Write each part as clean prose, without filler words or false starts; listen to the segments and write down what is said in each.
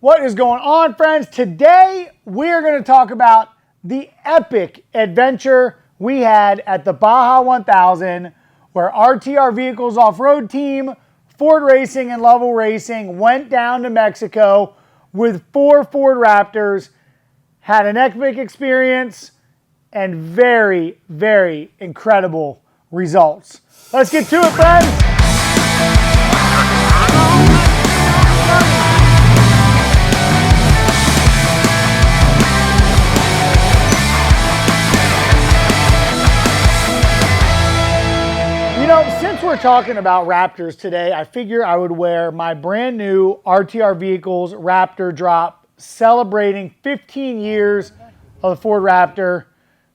What is going on, friends? Today, we are going to talk about the epic adventure we had at the Baja 1000, where RTR Vehicles Off-Road team, Ford Racing and Level Racing went down to Mexico with 4 Ford Raptors, had an epic experience, and very, very incredible results. Let's get to it, friends. Since we're talking about Raptors today, I figure I would wear my brand new RTR Vehicles Raptor drop celebrating 15 years of the Ford Raptor.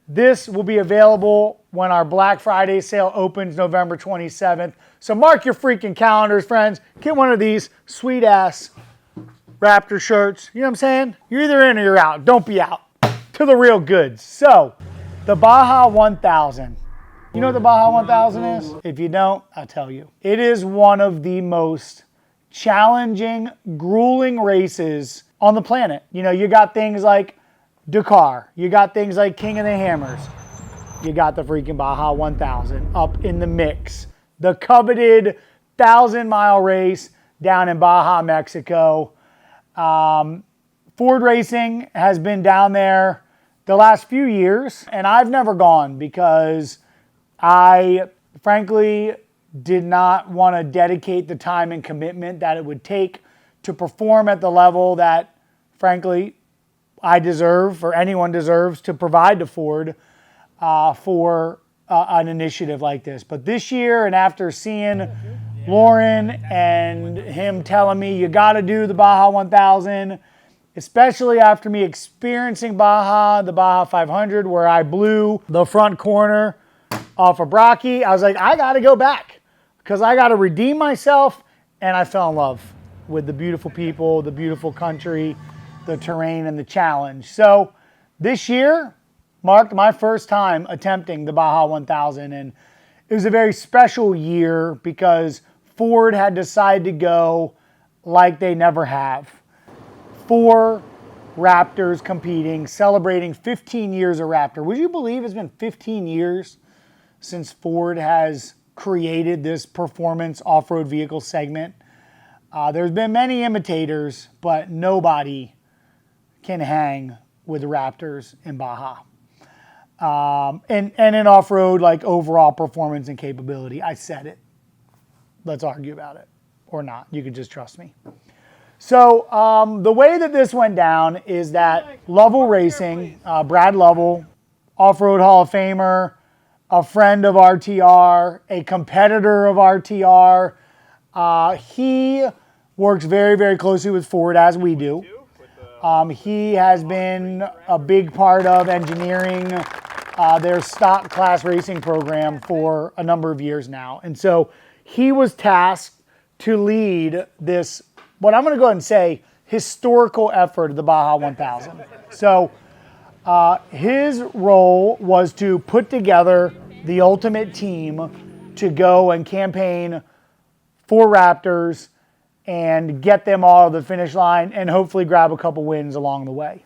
This will be available when our Black Friday sale opens November 27th. So mark your freaking calendars, friends. Get one of these sweet ass Raptor shirts. You know what I'm saying? You're either in or you're out. Don't be out. To the real goods. So, the Baja 1000. You know what the Baja 1000 is? If you don't, I'll tell you. It is one of the most challenging, grueling races on the planet. You know, you got things like Dakar. You got things like King of the Hammers. You got the freaking Baja 1000 up in the mix. The coveted 1,000-mile race down in Baja, Mexico. Ford Racing has been down there the last few years, and I've never gone because I, frankly, did not want to dedicate the time and commitment that it would take to perform at the level that, frankly, I deserve, or anyone deserves, to provide to Ford for an initiative like this. But this year, and after seeing Loren and him telling me, you got to do the Baja 1000, especially after me experiencing the Baja 500, where I blew the front corner off of Brocky, I was like, I got to go back because I got to redeem myself. And I fell in love with the beautiful people, the beautiful country, the terrain, and the challenge. So this year marked my first time attempting the Baja 1000. And it was a very special year because Ford had decided to go like they never have. 4 Raptors competing, celebrating 15 years of Raptor. Would you believe it's been 15 years since Ford has created this performance off-road vehicle segment? There's been many imitators, but nobody can hang with the Raptors in Baja. And in off-road, like overall performance and capability. I said it. Let's argue about it. Or not. You can just trust me. So the way that this went down is that Level Racing, Brad Lovell, Off-Road Hall of Famer, a friend of RTR, a competitor of RTR. He works very, very closely with Ford, as we do. He has been a big part of engineering their stock class racing program for a number of years now. And so he was tasked to lead this, what I'm going to go ahead and say, historical effort of the Baja 1000. So his role was to put together the ultimate team to go and campaign for Raptors and get them all to the finish line and hopefully grab a couple wins along the way.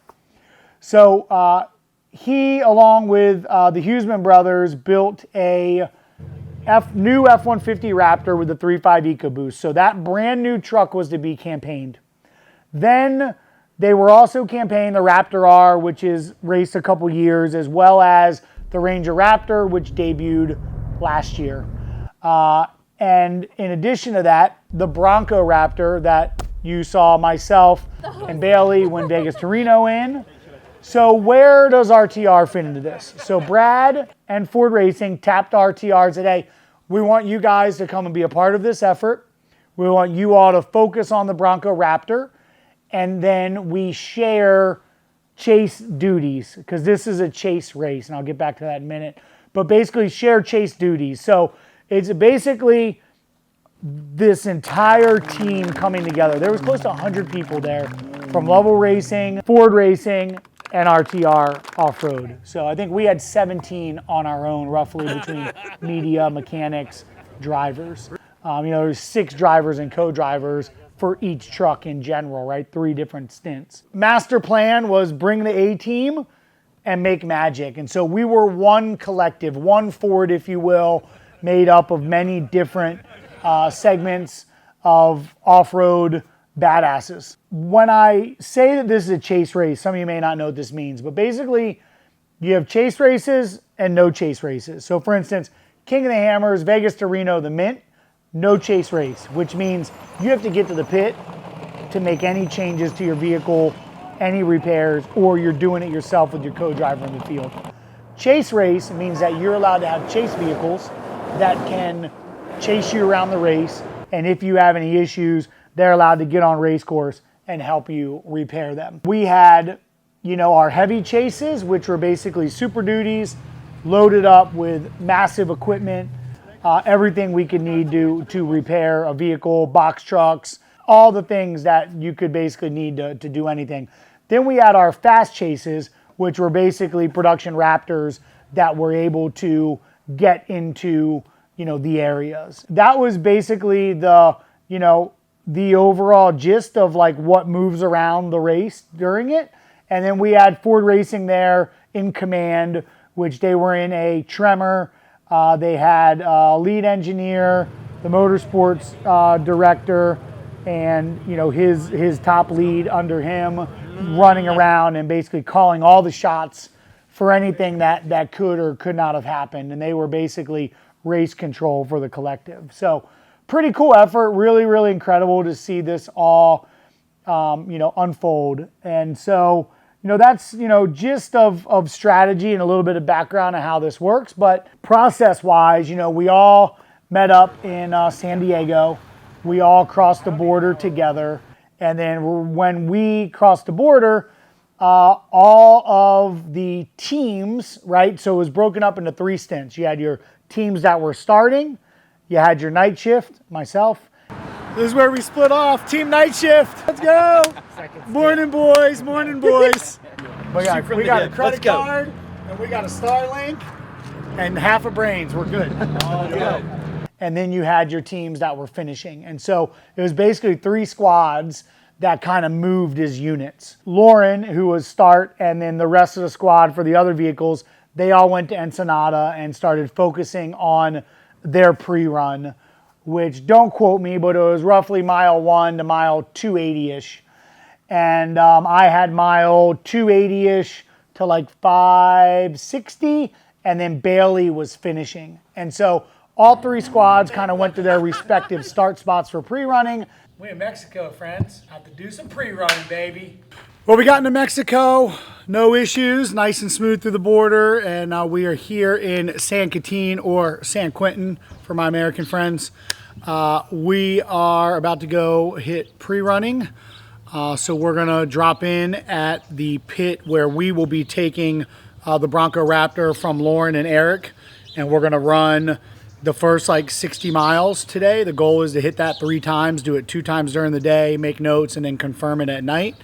So he, along with the Huseman brothers, built a new F-150 Raptor with the 3.5 EcoBoost. So that brand new truck was to be campaigned. Then they were also campaigning the Raptor R, which is raced a couple years, as well as the Ranger Raptor, which debuted last year. And in addition to that, the Bronco Raptor that you saw myself and Bailey win Vegas to Reno in. So where does RTR fit into this? So Brad and Ford Racing tapped RTR today. We want you guys to come and be a part of this effort. We want you all to focus on the Bronco Raptor. And then we share chase duties, because this is a chase race, and I'll get back to that in a minute. But basically share chase duties. So it's basically this entire team coming together. There was close to 100 people there from Level Racing, Ford Racing, and RTR Off-Road. So I think we had 17 on our own, roughly, between media, mechanics, drivers. There's 6 drivers and co-drivers for each truck in general, right? 3 different stints. Master plan was bring the A-team and make magic. And so we were one collective, one Ford, if you will, made up of many different segments of off-road badasses. When I say that this is a chase race, some of you may not know what this means, but basically you have chase races and no chase races. So for instance, King of the Hammers, Vegas to Reno, the Mint, no chase race, which means you have to get to the pit to make any changes to your vehicle, any repairs, or you're doing it yourself with your co-driver in the field. Chase race means that you're allowed to have chase vehicles that can chase you around the race, and if you have any issues, they're allowed to get on race course and help you repair them. We had, our heavy chases, which were basically Super Duties, loaded up with massive equipment, everything we could need to repair a vehicle, box trucks, all the things that you could basically need to do anything. Then we had our fast chases, which were basically production Raptors that were able to get into, the areas. That was basically the overall gist of like what moves around the race during it. And then we had Ford Racing there in command, which they were in a Tremor. They had a lead engineer, the motorsports director, and his top lead under him, running around and basically calling all the shots for anything that could or could not have happened. And they were basically race control for the collective. So pretty cool effort. Really, really incredible to see this all, unfold. And so, that's, gist of strategy and a little bit of background on how this works. But process-wise, we all met up in San Diego. We all crossed the border together. And then when we crossed the border, all of the teams, right? So it was broken up into 3 stints. You had your teams that were starting. You had your night shift, myself. This is where we split off. Team night shift. Let's go. Morning, boys. Morning, boys. we got a credit card, and we got a Starlink, and half a brains. We're good. Oh, good. And then you had your teams that were finishing. And so it was basically 3 squads that kind of moved as units. Loren, who was start, and then the rest of the squad for the other vehicles, they all went to Ensenada and started focusing on their pre-run, which, don't quote me, but it was roughly mile 1 to mile 280-ish. And I had mile 280-ish to like 560, and then Bailey was finishing. And so all 3 squads kind of went to their respective start spots for pre-running. We in Mexico, friends. Have to do some pre-running, baby. Well, we got into Mexico, no issues, nice and smooth through the border, and we are here in San Quintin, or San Quentin for my American friends. We are about to go hit pre-running, so we're gonna drop in at the pit where we will be taking the Bronco Raptor from Loren and Eric, and we're gonna run the first like 60 miles today. The goal is to hit that 3 times, do it 2 times during the day, make notes, and then confirm it at night.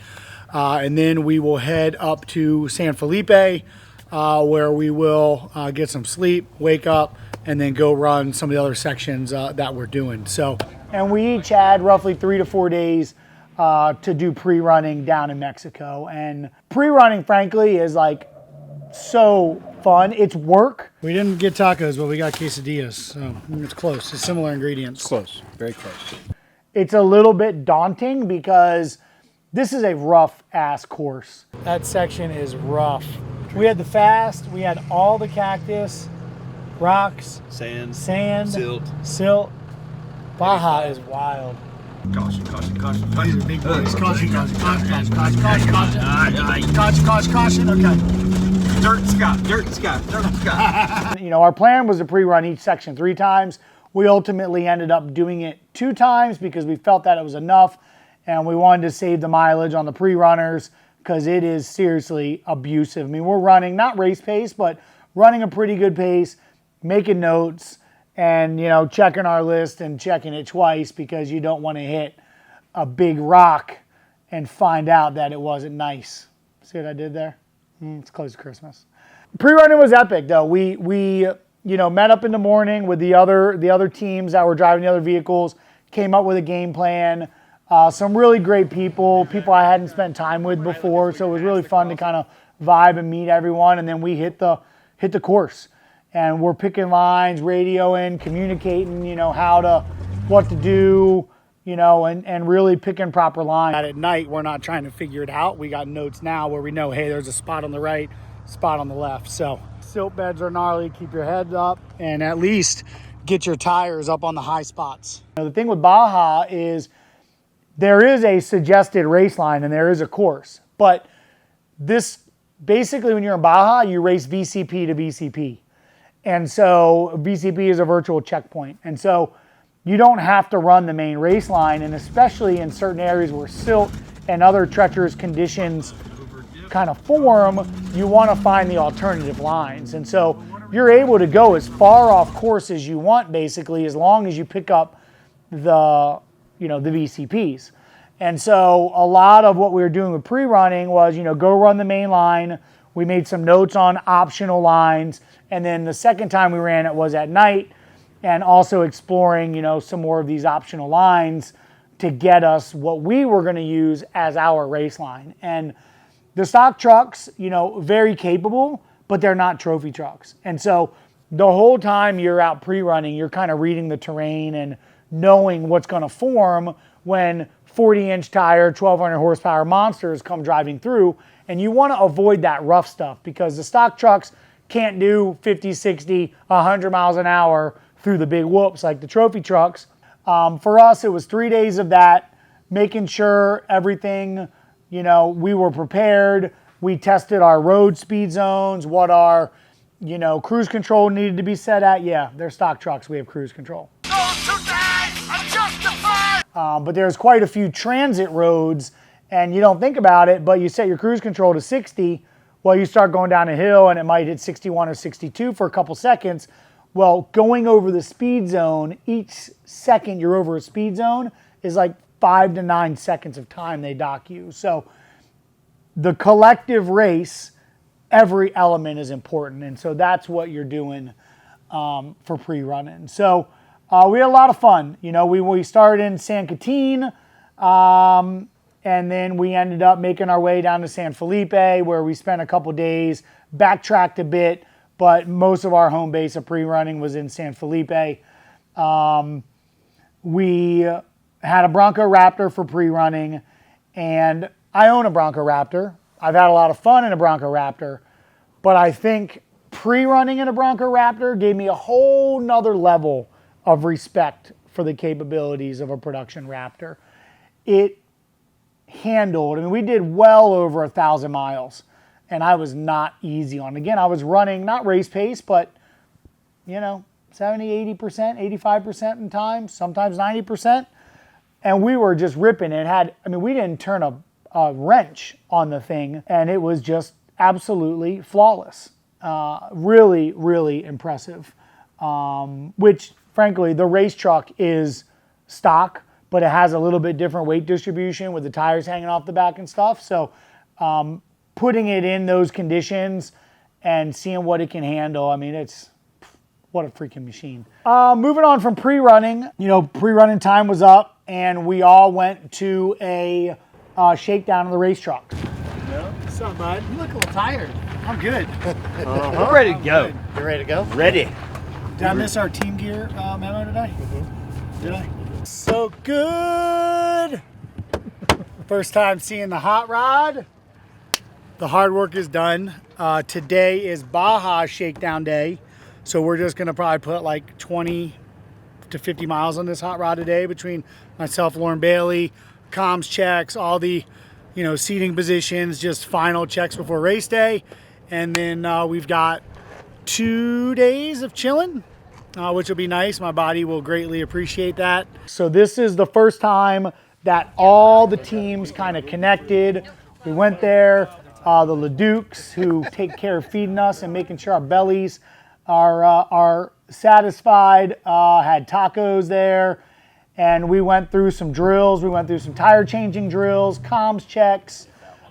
And then we will head up to San Felipe, where we will get some sleep, wake up, and then go run some of the other sections that we're doing. So, and we each had roughly 3 to 4 days to do pre-running down in Mexico. And pre-running, frankly, is like so fun. It's work. We didn't get tacos, but we got quesadillas, so it's close. It's similar ingredients. Close, very close. It's a little bit daunting because this is a rough ass course. That section is rough. We had the fast, we had all the cactus, rocks, Sand, silt. Baja is wild. Caution. These are big boys. Caution. Okay. Dirt Scott. Our plan was to pre-run each section 3 times. We ultimately ended up doing it 2 times because we felt that it was enough, and we wanted to save the mileage on the pre-runners because it is seriously abusive. I mean, we're running, not race pace, but running a pretty good pace, making notes, and, checking our list and checking it twice because you don't want to hit a big rock and find out that it wasn't nice. See what I did there? It's close to Christmas. Pre-running was epic, though. We met up in the morning with the other teams that were driving the other vehicles, came up with a game plan. Some really great people I hadn't spent time with before, so it was really fun to kind of vibe and meet everyone. And then we hit the course, and we're picking lines, radioing, communicating, you know, what to do, you know, and really picking proper lines. At night, we're not trying to figure it out. We got notes now where we know, hey, there's a spot on the right, spot on the left. So silt beds are gnarly. Keep your head up and at least get your tires up on the high spots. You know, the thing with Baja is there is a suggested race line and there is a course, but this basically when you're in Baja, you race VCP to VCP. And so VCP is a virtual checkpoint. And so you don't have to run the main race line, and especially in certain areas where silt and other treacherous conditions kind of form, you want to find the alternative lines. And so you're able to go as far off course as you want, basically, as long as you pick up the VCPs. And so a lot of what we were doing with pre-running was, you know, go run the main line. We made some notes on optional lines. And then the second time we ran it was at night, and also exploring, you know, some more of these optional lines to get us what we were going to use as our race line. And the stock trucks, you know, very capable, but they're not trophy trucks. And so the whole time you're out pre-running, you're kind of reading the terrain and knowing what's going to form when 40-inch tire, 1,200 horsepower monsters come driving through. And you want to avoid that rough stuff because the stock trucks can't do 50, 60, 100 miles an hour through the big whoops like the trophy trucks. For us, it was 3 days of that, making sure everything, you know, we were prepared. We tested our road speed zones, what our, you know, cruise control needed to be set at. Yeah, they're stock trucks. We have cruise control. But there's quite a few transit roads, and you don't think about it, but you set your cruise control to 60. Well, you start going down a hill, and it might hit 61 or 62 for a couple seconds. Well, going over the speed zone, each second you're over a speed zone is like 5 to 9 seconds of time they dock you. So the collective race, every element is important. And so that's what you're doing for pre-running. So we had a lot of fun. You know, we started in San Quintin, and then we ended up making our way down to San Felipe, where we spent a couple days, backtracked a bit, but most of our home base of pre-running was in San Felipe. We had a Bronco Raptor for pre-running, and I own a Bronco Raptor. I've had a lot of fun in a Bronco Raptor, but I think pre-running in a Bronco Raptor gave me a whole nother level of respect for the capabilities of a production Raptor. It handled, I mean, we did well over 1,000 miles. And I was not easy on. Again, I was running, not race pace, but, you know, 70, 80%, 85% in time, sometimes 90%. And we were just ripping. It had, I mean, we didn't turn a wrench on the thing, and it was just absolutely flawless. Really, really impressive. Which, frankly, the race truck is stock, but it has a little bit different weight distribution with the tires hanging off the back and stuff. So, putting it in those conditions and seeing what it can handle, I mean, it's what a freaking machine. Moving on from pre-running, you know, pre-running time was up, and we all went to a shakedown of the race truck. Yeah. What's up, bud? You look a little tired. I'm good. We're ready to go. You ready to go? Ready. Did I miss our team gear memo today? Did I? So good. First time seeing the hot rod. The hard work is done. Today is Baja Shakedown Day. So we're just going to probably put like 20 to 50 miles on this hot rod today between myself, Loren Bailey, comms checks, all the, you know, seating positions, just final checks before race day. And then we've got 2 days of chilling, which will be nice. My body will greatly appreciate that. So this is the first time that all the teams kind of connected. We went there. The Ledukes, who take care of feeding us and making sure our bellies are satisfied, had tacos there, and we went through some drills. We went through some tire changing drills, comms checks,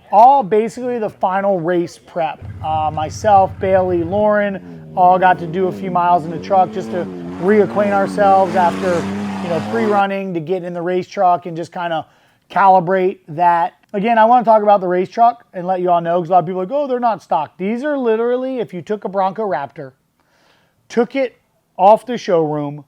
all basically the final race prep. Myself, Bailey, Loren, all got to do a few miles in the truck just to reacquaint ourselves after, you know, pre-running, to get in the race truck and just kind of calibrate that. Again, I want to talk about the race truck and let you all know, because a lot of people are like, oh, they're not stock. These are literally, if you took a Bronco Raptor, took it off the showroom,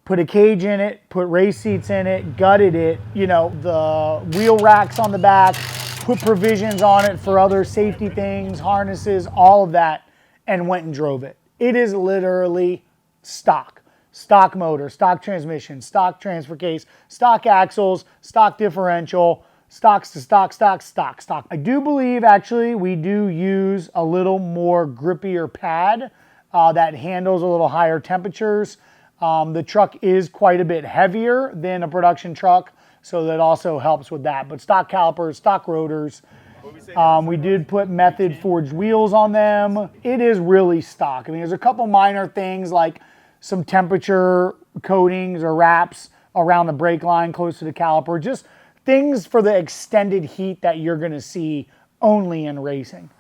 put a cage in it, put race seats in it, gutted it, you know, the wheel racks on the back, put provisions on it for other safety things, harnesses, all of that, and went and drove it. It is literally stock. Stock motor, stock transmission, stock transfer case, stock axles, stock differential, stocks to stock. I do believe, actually, we do use a little more grippier pad that handles a little higher temperatures. The truck is quite a bit heavier than a production truck, so that also helps with that. But stock calipers, stock rotors. We did put method forged wheels on them. It is really stock. I mean, there's a couple minor things like some temperature coatings or wraps around the brake line close to the caliper. Just things for the extended heat that you're going to see only in racing.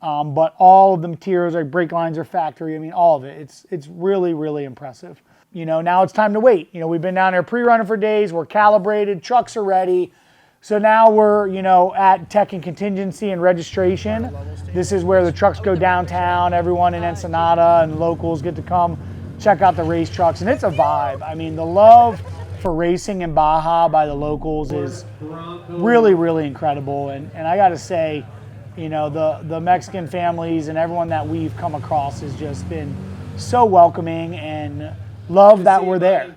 But all of the materials, like brake lines are factory. I mean, all of it. It's really, really impressive. You know, now it's time to wait. You know, we've been down there pre-running for days. We're calibrated. Trucks are ready. So now we're, you know, at tech and contingency and registration. This is where the trucks go downtown. Everyone in Ensenada and locals get to come check out the race trucks. And it's a vibe. I mean, the love for racing in Baja by the locals is really, really incredible. And I got to say, you know, the Mexican families and everyone that we've come across has just been so welcoming and love that we're there.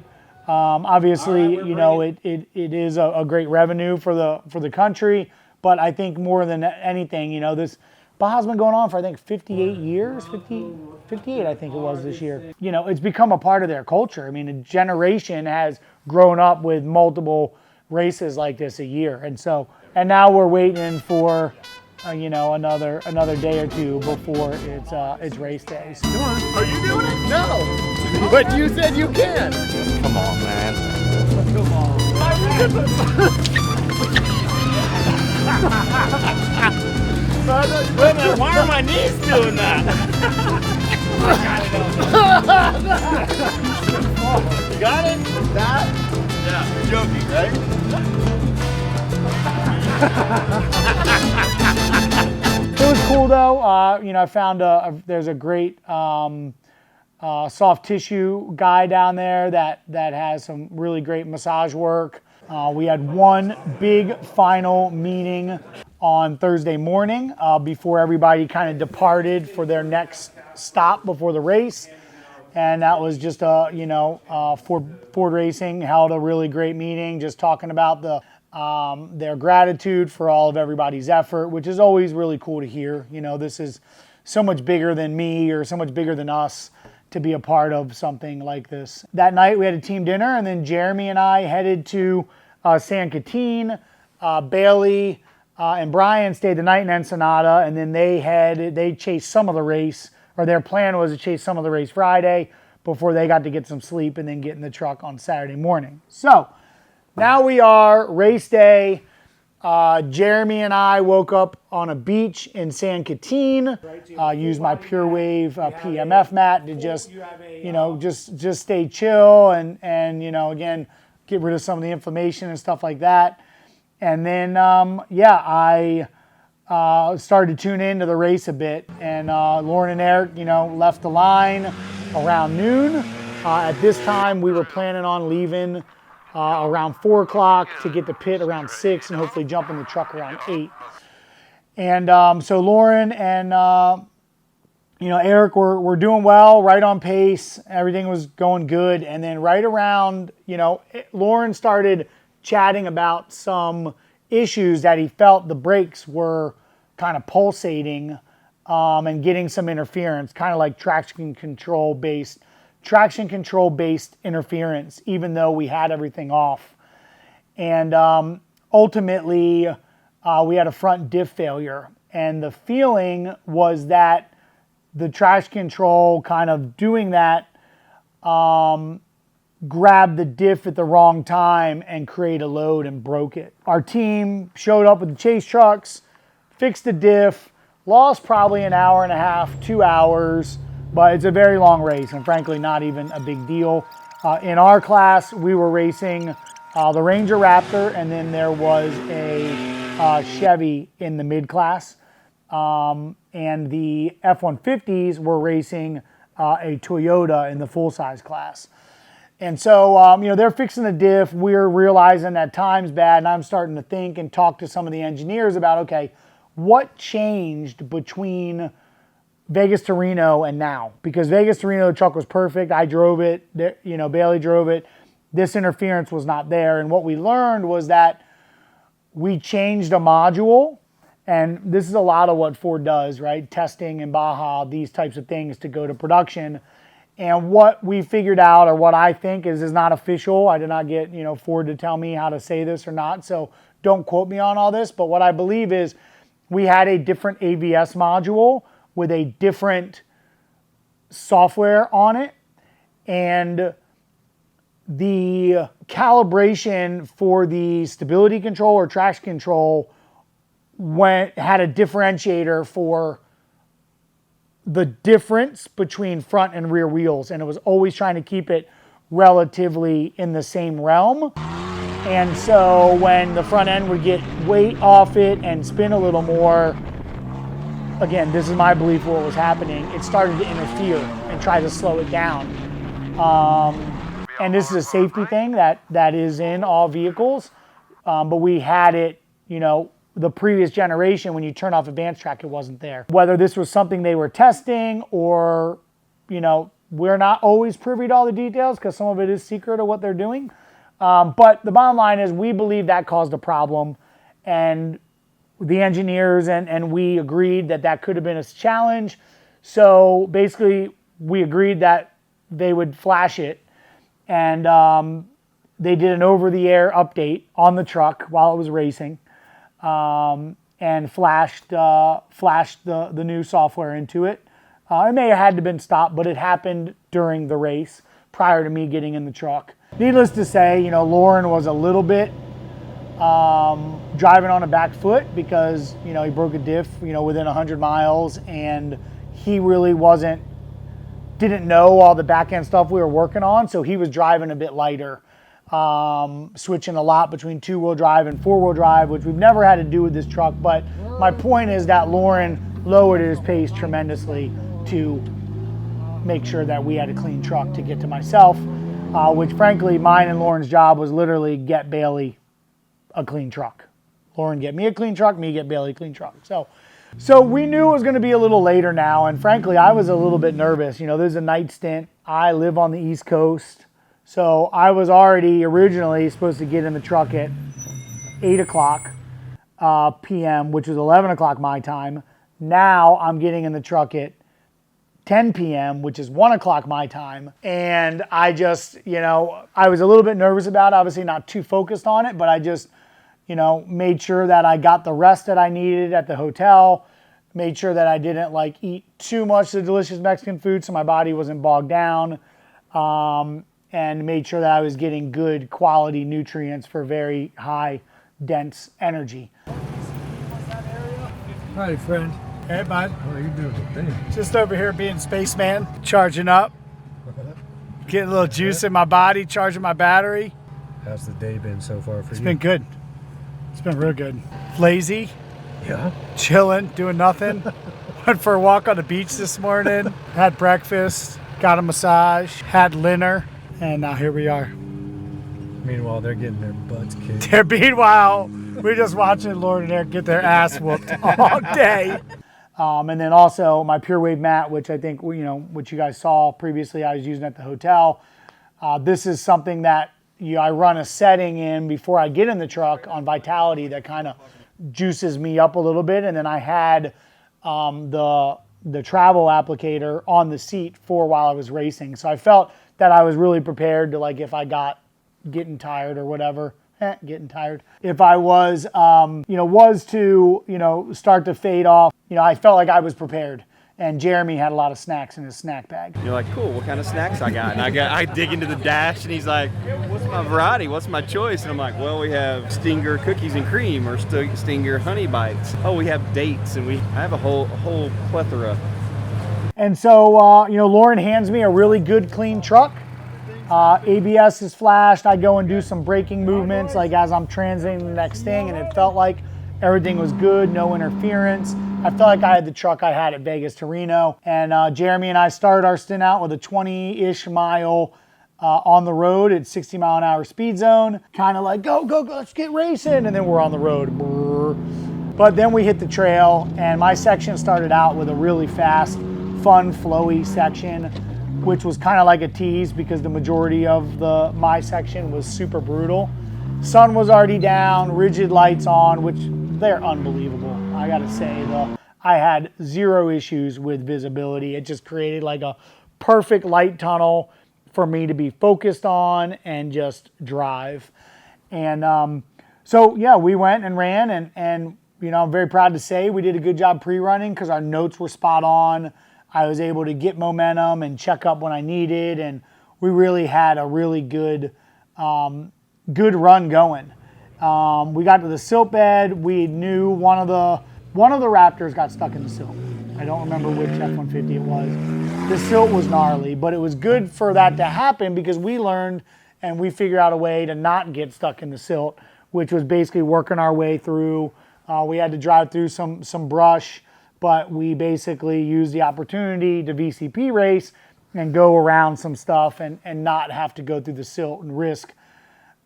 Obviously, you know, it is a great revenue for the country, but I think more than anything, you know, this Baja's been going on for, I think, 58 years, 58 I think it was this year. You know, it's become a part of their culture. I mean, a generation has grown up with multiple races like this a year. And now we're waiting for, you know, another day or two before it's race day. So. Come on. Are you doing it? No. But you said you can. Come on, man. Come on. Wait a minute, why are my knees doing that? You got it? That? Yeah. You're joking, right? It was cool though. You know, I found there's a great soft tissue guy down there that has some really great massage work. We had one big final meeting on Thursday morning before everybody kind of departed for their next stop before the race. And that was just Ford Racing held a really great meeting, just talking about their gratitude for all of everybody's effort, which is always really cool to hear. You know, this is so much bigger than me or so much bigger than us to be a part of something like this. That night we had a team dinner, and then Jeremy and I headed to San Quintin. Bailey and Brian stayed the night in Ensenada, and then they chased some of the race, or their plan was to chase some of the race Friday before they got to get some sleep and then get in the truck on Saturday morning. So now we are race day. Jeremy and I woke up on a beach in San Quintin. Used my Pure Wave PMF mat to just, you know, just stay chill and you know, again, get rid of some of the inflammation and stuff like that. And then I started to tune into the race a bit. And Loren and Eric, you know, left the line around noon. At this time, we were planning on leaving around 4 o'clock to get the pit around 6 and hopefully jump in the truck around 8. And so Loren and Eric were doing well, right on pace. Everything was going good. And then right around, you know, Loren started chatting about some issues that he felt the brakes were kind of pulsating and getting some interference, kind of like traction control based interference, even though we had everything off. And ultimately, we had a front diff failure. And the feeling was that the traction control kind of doing that grabbed the diff at the wrong time and created a load and broke it. Our team showed up with the chase trucks, fixed the diff, lost probably an hour and a half, 2 hours, but it's a very long race and frankly not even a big deal. In our class, we were racing the Ranger Raptor, and then there was a Chevy in the mid-class. And the F-150s were racing a Toyota in the full-size class. And so, they're fixing the diff. We're realizing that time's bad, and I'm starting to think and talk to some of the engineers about, okay, what changed between Vegas to Reno and now? Because Vegas to Reno, the truck was perfect. I drove it, Bailey drove it. This interference was not there. And what we learned was that we changed a module, and this is a lot of what Ford does, right? Testing in Baja, these types of things to go to production. And what we figured out, or what I think is not official, I did not get, Ford to tell me how to say this or not, so don't quote me on all this, but what I believe is we had a different AVS module with a different software on it, and the calibration for the stability control or traction control had a differentiator for the difference between front and rear wheels, and it was always trying to keep it relatively in the same realm. And so when the front end would get weight off it and spin a little more, again, this is my belief of what was happening, it started to interfere and try to slow it down. And this is a safety thing that is in all vehicles, but we had it, the previous generation, when you turn off advanced track, it wasn't there. Whether this was something they were testing or, we're not always privy to all the details because some of it is secret of what they're doing. But the bottom line is we believe that caused a problem, and the engineers and we agreed that could have been a challenge. So basically we agreed that they would flash it, and they did an over-the-air update on the truck while it was racing. And flashed the new software into it. It may have had to been stopped, but it happened during the race prior to me getting in the truck. Needless to say, Loren was a little bit driving on a back foot because, he broke a diff, within 100 miles, and he really didn't know all the back end stuff we were working on, so he was driving a bit lighter. Switching a lot between 2-wheel drive and 4-wheel drive, which we've never had to do with this truck. But my point is that Loren lowered his pace tremendously to make sure that we had a clean truck to get to myself, which frankly, mine and Loren's job was literally get Bailey a clean truck. Loren get me a clean truck, me get Bailey a clean truck. So we knew it was going to be a little later now, and frankly, I was a little bit nervous. There's a night stint. I live on the East Coast. So I was already originally supposed to get in the truck at 8 o'clock p.m., which was 11 o'clock my time. Now I'm getting in the truck at 10 p.m., which is 1 o'clock my time. And I just, I was a little bit nervous about it, obviously not too focused on it, but I just, made sure that I got the rest that I needed at the hotel, made sure that I didn't eat too much of the delicious Mexican food so my body wasn't bogged down. And made sure that I was getting good quality nutrients for very high, dense energy. Hi, friend. Hey, bud. How are you doing? Damn. Just over here being spaceman, charging up, getting a little juice in my body, charging my battery. How's the day been so far for you? It's been good. It's been real good. Lazy. Yeah. Chilling, doing nothing. Went for a walk on the beach this morning, had breakfast, got a massage, had dinner. And now here we are. Meanwhile, they're getting their butts kicked. Meanwhile, we're just watching Loren and Eric get their ass whooped all day. And then also my Pure Wave mat, which I think, which you guys saw previously, I was using at the hotel. This is something that I run a setting in before I get in the truck on Vitality that kind of juices me up a little bit. And then I had the travel applicator on the seat for while I was racing. So I felt that I was really prepared to, if I got getting tired or whatever, getting tired. If I was, to, start to fade off, I felt like I was prepared. And Jeremy had a lot of snacks in his snack bag. You're like, cool, what kind of snacks I got? And I dig into the dash, and he's like, what's my variety? What's my choice? And I'm like, well, we have Stinger cookies and cream or Stinger honey bites. Oh, we have dates, and I have a whole plethora. And so, Loren hands me a really good, clean truck. ABS is flashed. I go and do some braking movements like as I'm transiting the next thing, and it felt like everything was good, no interference. I felt like I had the truck I had at Vegas to Reno. And Jeremy and I started our stint out with a 20-ish mile on the road at 60 mile an hour speed zone. Kind of like, go, let's get racing. And then we're on the road. But then we hit the trail, and my section started out with a really fast, fun, flowy section, which was kind of like a tease because the majority of my section was super brutal. Sun was already down, rigid lights on, which they're unbelievable. I gotta say, though, I had zero issues with visibility. It just created like a perfect light tunnel for me to be focused on and just drive. And so yeah, we went and ran, and you know, I'm very proud to say we did a good job pre-running because our notes were spot on. I was able to get momentum and check up when I needed, and we really had a really good run going. We got to the silt bed. We knew one of the Raptors got stuck in the silt. I don't remember which F-150 it was. The silt was gnarly, but it was good for that to happen because we learned and we figured out a way to not get stuck in the silt, which was basically working our way through. We had to drive through some brush, but we basically used the opportunity to VCP race and go around some stuff and not have to go through the silt and risk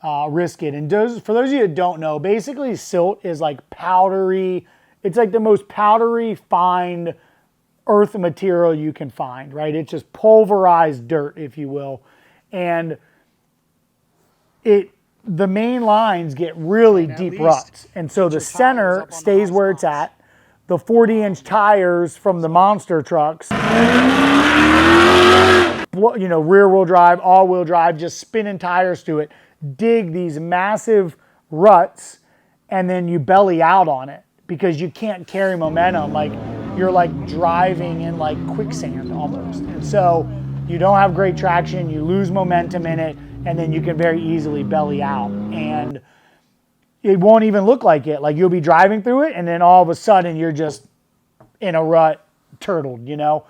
it. And for those of you that don't know, basically silt is like powdery. It's like the most powdery, fine earth material you can find, right? It's just pulverized dirt, if you will. And the main lines get really deep ruts. And so the center stays where it's at. The 40-inch tires from the monster trucks, you know, rear-wheel drive, all-wheel drive, just spinning tires to it, dig these massive ruts, and then you belly out on it because you can't carry momentum. Like, you're like driving in like quicksand almost. And so you don't have great traction, you lose momentum in it, and then you can very easily belly out. And it won't even look like it. Like, you'll be driving through it, and then all of a sudden you're just in a rut, turtled, you know?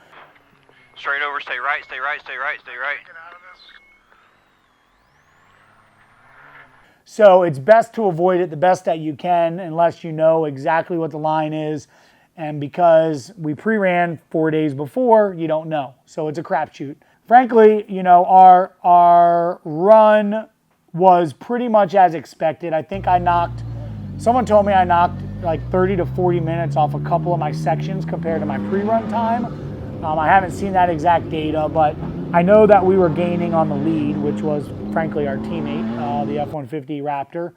Straight over, stay right, stay right, stay right, stay right. So it's best to avoid it the best that you can unless you know exactly what the line is. And because we pre-ran 4 days before, you don't know. So it's a crapshoot. Frankly, you know, our run was pretty much as expected. I think someone told me I knocked like 30 to 40 minutes off a couple of my sections compared to my pre-run time. I haven't seen that exact data, but I know that we were gaining on the lead, which was frankly our teammate, the F-150 Raptor.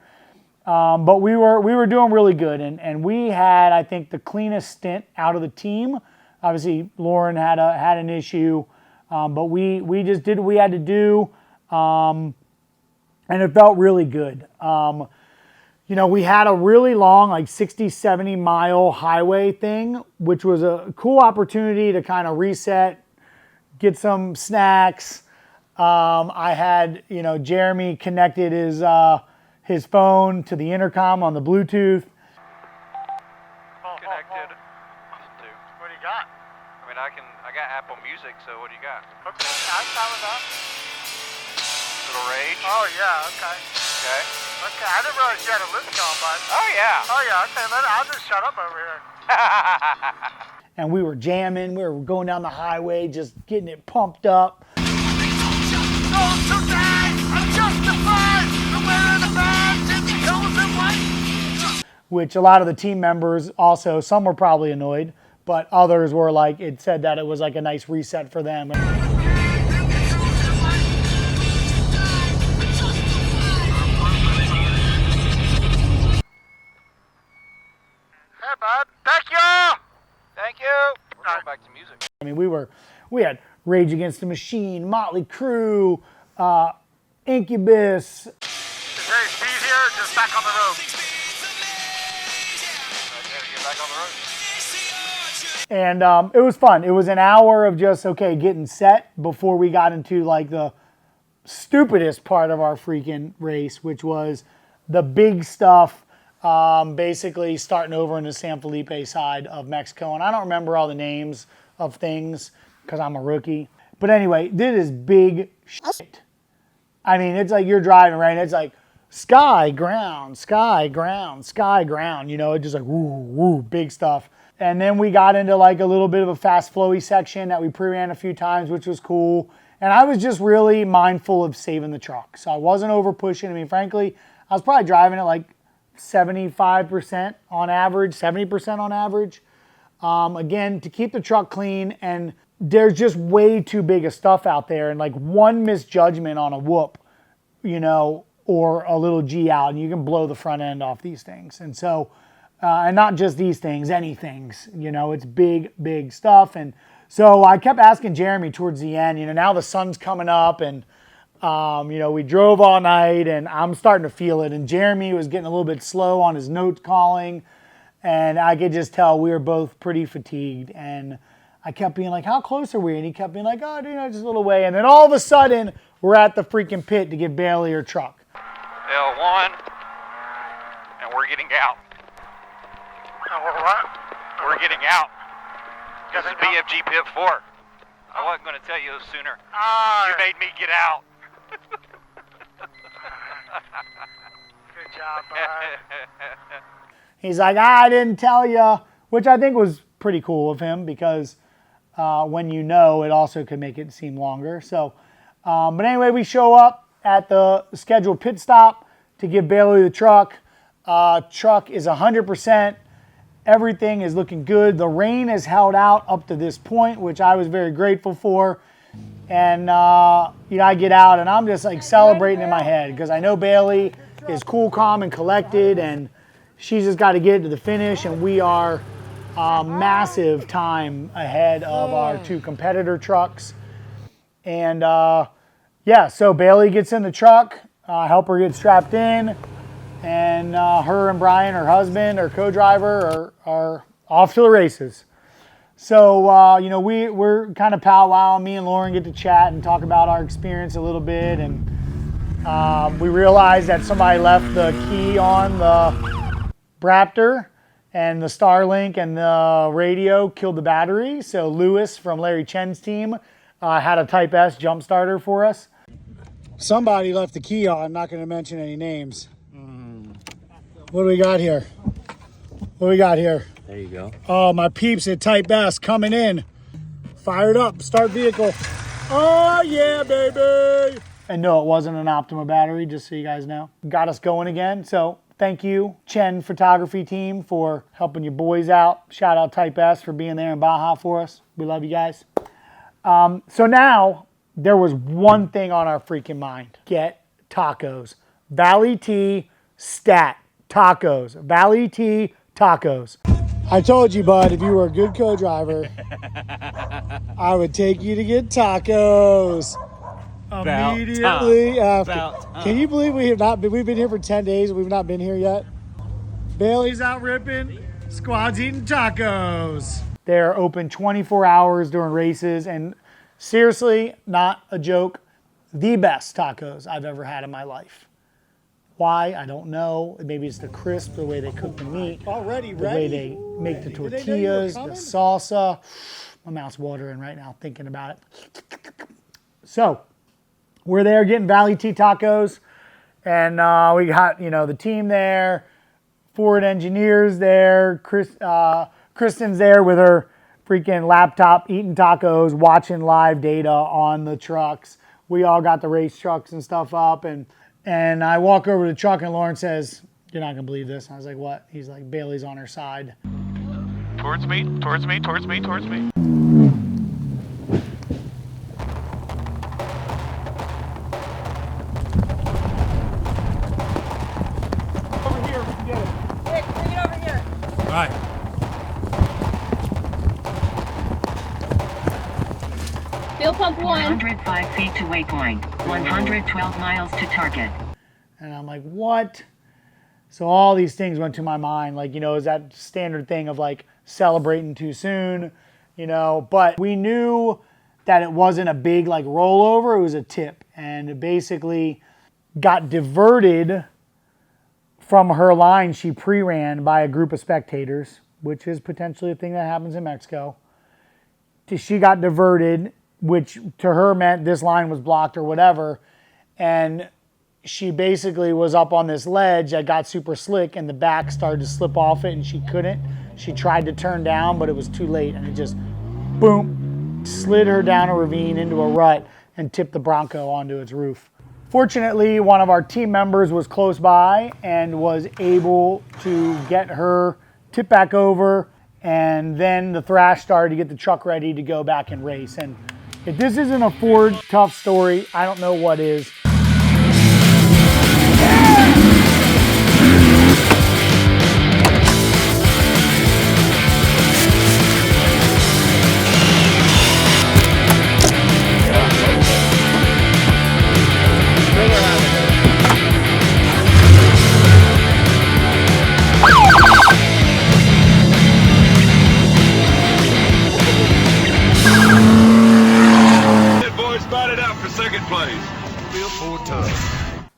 But we were doing really good, and we had, I think, the cleanest stint out of the team. Obviously, Loren had an issue, but we just did what we had to do, and it felt really good. You know, we had a really long, like 60, 70 mile highway thing, which was a cool opportunity to kind of reset, get some snacks. I had, you know, Jeremy connected his phone to the intercom on the Bluetooth. Connected. What do you got? I mean, I got Apple Music, so what do you got? Okay, I'm fine with that. Little Rage? Oh, yeah, okay. Okay. Okay, I didn't realize you had a list going, bud. Oh, yeah. Oh, yeah, okay, I'll just shut up over here. And we were jamming, we were going down the highway, just getting it pumped up. Which a lot of the team members also, some were probably annoyed, but others were like, it said that it was like a nice reset for them. Hey, bud. Thank you! Thank you. We're going back to music. I mean, we had Rage Against the Machine, Motley Crue, Incubus. Is there speed here or just back on the road? Get back on the road. And it was fun. It was an hour of just, okay, getting set before we got into like the stupidest part of our freaking race, which was the big stuff, basically starting over in the San Felipe side of Mexico. And I don't remember all the names of things because I'm a rookie. But anyway, this is big shit. I mean, it's like you're driving, right? And it's like sky, ground, sky, ground, sky, ground. You know, it's just like woo, woo, big stuff. And then we got into like a little bit of a fast flowy section that we pre-ran a few times, which was cool. And I was just really mindful of saving the truck. So I wasn't over pushing. I mean, frankly, I was probably driving at like 75% on average, 70% on average. Again, to keep the truck clean, and there's just way too big of stuff out there. And like one misjudgment on a whoop, you know, or a little G out, and you can blow the front end off these things. And so, and not just these things, any things, you know, it's big, big stuff. And so I kept asking Jeremy towards the end, you know, now the sun's coming up, and, you know, we drove all night, and I'm starting to feel it. And Jeremy was getting a little bit slow on his notes calling, and I could just tell we were both pretty fatigued. And I kept being like, how close are we? And he kept being like, oh, you know, just a little way. And then all of a sudden, we're at the freaking pit to give Bailey her truck. L1, and we're getting out. We're what? We're getting out. This is BFG Pit 4. I wasn't going to tell you sooner. You made me get out. Good job, bud. He's like, I didn't tell you, which I think was pretty cool of him, because when you know, it also could make it seem longer. So, but anyway, we show up at the scheduled pit stop to give Bailey the truck. Truck is 100%. Everything is looking good. The rain has held out up to this point, which I was very grateful for. And, you know, I get out and I'm just like celebrating in my head, because I know Bailey is cool, calm, and collected, and she's just got to get to the finish. And we are massive time ahead of our two competitor trucks. And, yeah, so Bailey gets in the truck, help her get strapped in, and her and Brian, her husband, her co-driver, are off to the races. So, you know, we're kind of powwowing. Me and Loren get to chat and talk about our experience a little bit. And we realized that somebody left the key on the Raptor, and the Starlink and the radio killed the battery. So Lewis from Larry Chen's team had a Type S jump starter for us. Somebody left the key on. I'm not going to mention any names. What do we got here? What do we got here? There you go. Oh, my peeps at Type S coming in. Fired up. Start vehicle. Oh, yeah, baby. And no, it wasn't an Optima battery, just so you guys know. Got us going again. So thank you, Chen Photography Team, for helping your boys out. Shout out Type S for being there in Baja for us. We love you guys. So now there was one thing on our freaking mind. Get tacos. Valley T stat. Tacos. Valley T tacos. I told you, bud, if you were a good co-driver, I would take you to get tacos. Immediately after. Can you believe we've been here for 10 days and we've not been here yet? Bailey's out ripping. Squad's eating tacos. They're open 24 hours during races, and seriously, not a joke, the best tacos I've ever had in my life. Why? I don't know. Maybe it's the crisp, the way they cook the meat, the way they make the tortillas, the salsa. My mouth's watering right now thinking about it. So we're there getting Valley T tacos, and we got, you know, the team there, Ford engineers there, Kristen's there with her freaking laptop eating tacos, watching live data on the trucks. We all got the race trucks and stuff up, and I walk over to the truck, and Loren says, "You're not gonna believe this." And I was like, "What?" He's like, "Bailey's on her side." Towards me, towards me, towards me, towards me. Over here, we can get it. Nick, bring it over here. All right. Fuel pump 1. 105 feet to waypoint, 112 miles to target. And I'm like, what? So all these things went to my mind. Like, you know, is that standard thing of like celebrating too soon, you know? But we knew that it wasn't a big like rollover. It was a tip. And it basically got diverted from her line she pre-ran by a group of spectators, which is potentially a thing that happens in Mexico. She got diverted, which to her meant this line was blocked or whatever. and she basically was up on this ledge that got super slick, and the back started to slip off it, and she couldn't. She tried to turn down, but it was too late, and it just, boom, slid her down a ravine into a rut and tipped the Bronco onto its roof. Fortunately, one of our team members was close by and was able to get her tipped back over, and then the thrash started to get the truck ready to go back and race. And if this isn't a Ford tough story, I don't know what is.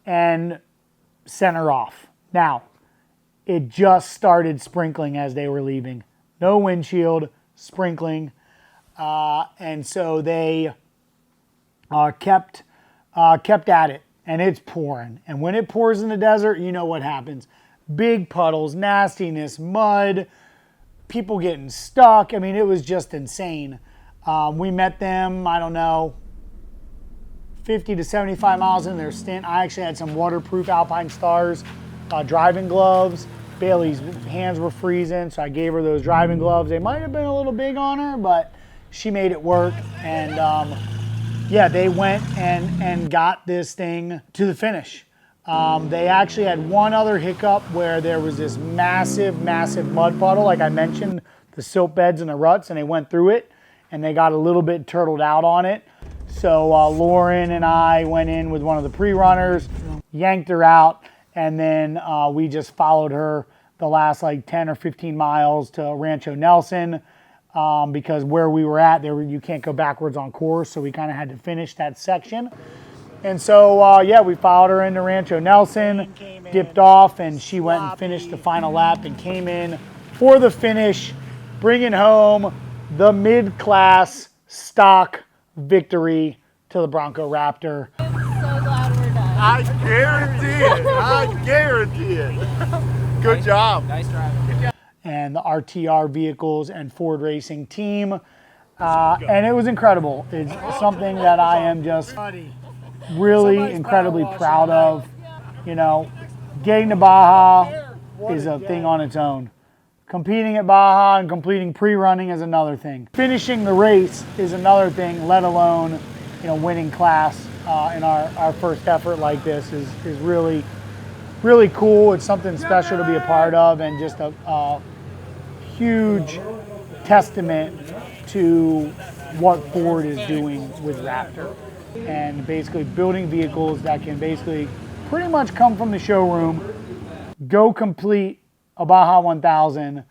And sent her off. Now, it just started sprinkling as they were leaving. No windshield, sprinkling. And so they kept at it. And it's pouring. And when it pours in the desert, you know what happens. Big puddles, nastiness, mud, people getting stuck. I mean, it was just insane. We met them, I don't know, 50 to 75 miles in their stint. I actually had some waterproof Alpine Stars driving gloves. Bailey's hands were freezing, so I gave her those driving gloves. They might have been a little big on her, but she made it work. And yeah, they went and got this thing to the finish. They actually had one other hiccup where there was this massive, massive mud puddle, like I mentioned, the silt beds and the ruts, and they went through it, and they got a little bit turtled out on it. So Loren and I went in with one of the pre-runners, yanked her out, and then we just followed her the last like 10 or 15 miles to Rancho Nelson, because where we were at, you can't go backwards on course, so we kind of had to finish that section. And so, yeah, we followed her into Rancho Nelson, dipped off, and she went and finished the final lap and came in for the finish, bringing home the mid-class stock victory to the Bronco Raptor. I'm so glad we're done. I guarantee it. I guarantee it. Good job. Nice driving. And the RTR Vehicles and Ford Racing team. And it was incredible. It's something that I am just really incredibly proud of. You know, getting to Baja is a thing on its own. Competing at Baja and completing pre-running is another thing. Finishing the race is another thing, let alone, you know, winning class in our first effort like this is really, really cool. It's something special to be a part of, and just a huge testament to what Ford is doing with Raptor, and basically building vehicles that can basically pretty much come from the showroom, go complete a Baja 1000,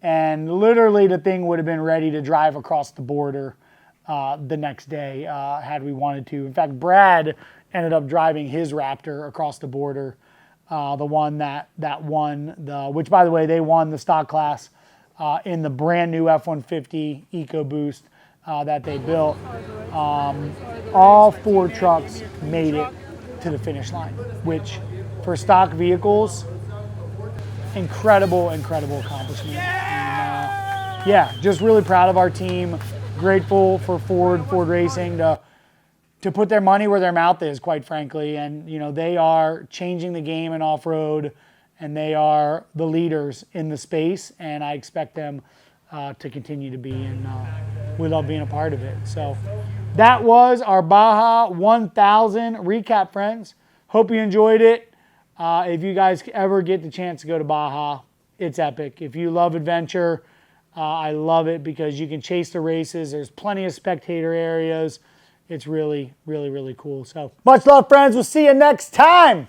and literally the thing would have been ready to drive across the border the next day had we wanted to. In fact, Brad ended up driving his Raptor across the border, the one that won which by the way, they won the stock class in the brand new F-150 EcoBoost that they built. All 4 trucks made it to the finish line, which for stock vehicles, incredible accomplishment. And, yeah, just really proud of our team. Grateful for Ford Racing to put their money where their mouth is, quite frankly. And you know, they are changing the game in off-road, and they are the leaders in the space. And I expect them to continue to be, and we love being a part of it. So that was our Baja 1000 recap, friends. Hope you enjoyed it. If you guys ever get the chance to go to Baja, it's epic. If you love adventure, I love it because you can chase the races. There's plenty of spectator areas. It's really, really, really cool. So much love, friends. We'll see you next time.